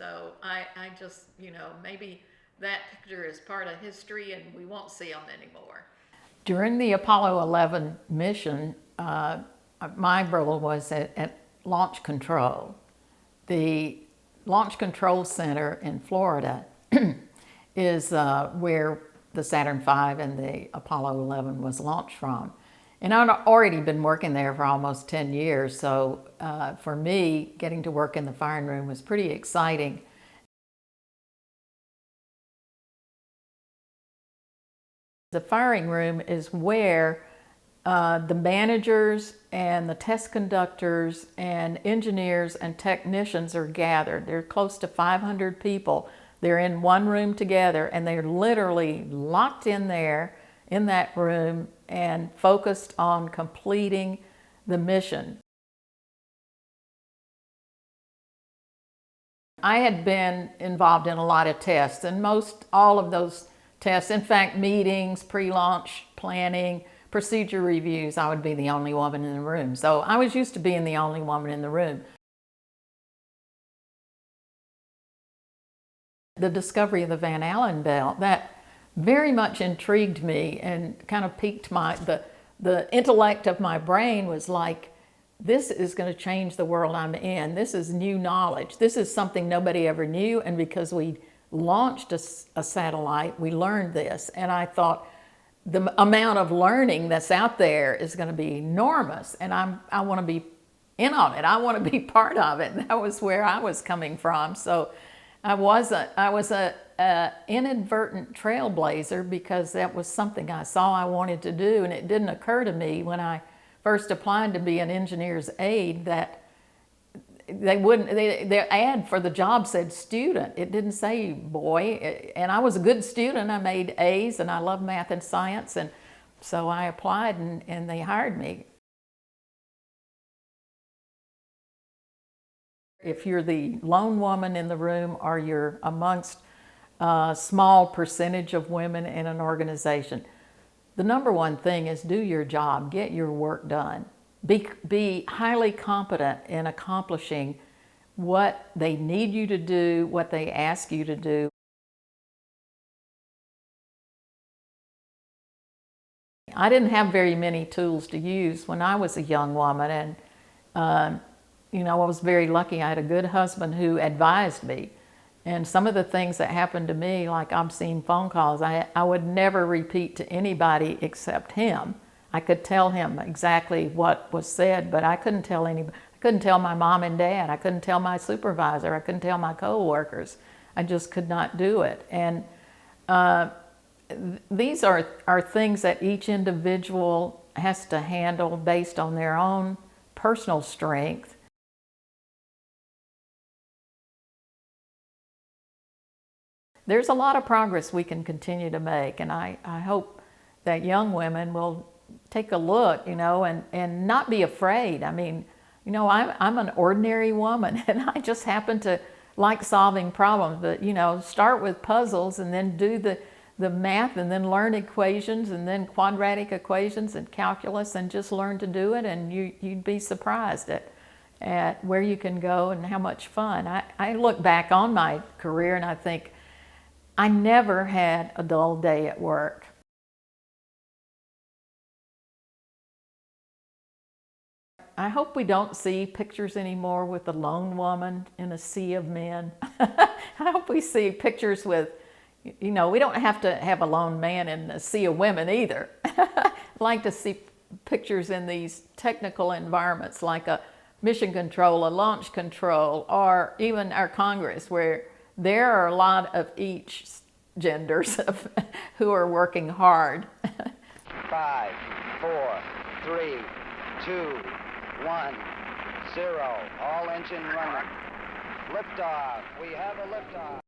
So I just, maybe that picture is part of history and we won't see them anymore. During the Apollo 11 mission, my role was at launch control. The Launch Control Center in Florida is where the Saturn V and the Apollo 11 was launched from. And I'd already been working there for almost 10 years, so for me, getting to work in the firing room was pretty exciting. The firing room is where the managers and the test conductors and engineers and technicians are gathered. There are close to 500 people. They're in one room together and they're literally locked in there in that room and focused on completing the mission. I had been involved in a lot of tests, and all of those tests, in fact, meetings, pre-launch planning, procedure reviews, I would be the only woman in the room. So I was used to being the only woman in the room. The discovery of the Van Allen belt, that very much intrigued me and kind of piqued the intellect of my brain. Was like, this is going to change the world I'm in. This is new knowledge. This is something nobody ever knew, and because we launched a satellite, we learned this. And I thought, the amount of learning that's out there is going to be enormous, and I want to be in on it. I want to be part of it. And that was where I was coming from. So I was a inadvertent trailblazer, because that was something I saw I wanted to do, and it didn't occur to me when I first applied to be an engineer's aide that their ad for the job said student. It didn't say boy, and I was a good student. I made A's and I love math and science, and so I applied and they hired me. If you're the lone woman in the room or you're amongst a small percentage of women in an organization, the number one thing is do your job, get your work done. Be highly competent in accomplishing what they need you to do, what they ask you to do. I didn't have very many tools to use when I was a young woman, and I was very lucky. I had a good husband who advised me. And some of the things that happened to me, like obscene phone calls, I would never repeat to anybody except him. I could tell him exactly what was said, but I couldn't tell anybody. I couldn't tell my mom and dad. I couldn't tell my supervisor. I couldn't tell my co-workers. I just could not do it. And these are things that each individual has to handle based on their own personal strength. There's a lot of progress we can continue to make, and I hope that young women will take a look, and not be afraid. I mean, I'm an ordinary woman, and I just happen to like solving problems, but start with puzzles and then do the math and then learn equations and then quadratic equations and calculus, and just learn to do it, and you'd be surprised at where you can go and how much fun. I look back on my career and I think I never had a dull day at work. I hope we don't see pictures anymore with a lone woman in a sea of men. I hope we see pictures with, we don't have to have a lone man in a sea of women either. I'd like to see pictures in these technical environments like a mission control, a launch control, or even our Congress, where there are a lot of each genders who are working hard. 5, 4, 3, 2, 1, 0. All engine running. Liftoff. We have a liftoff.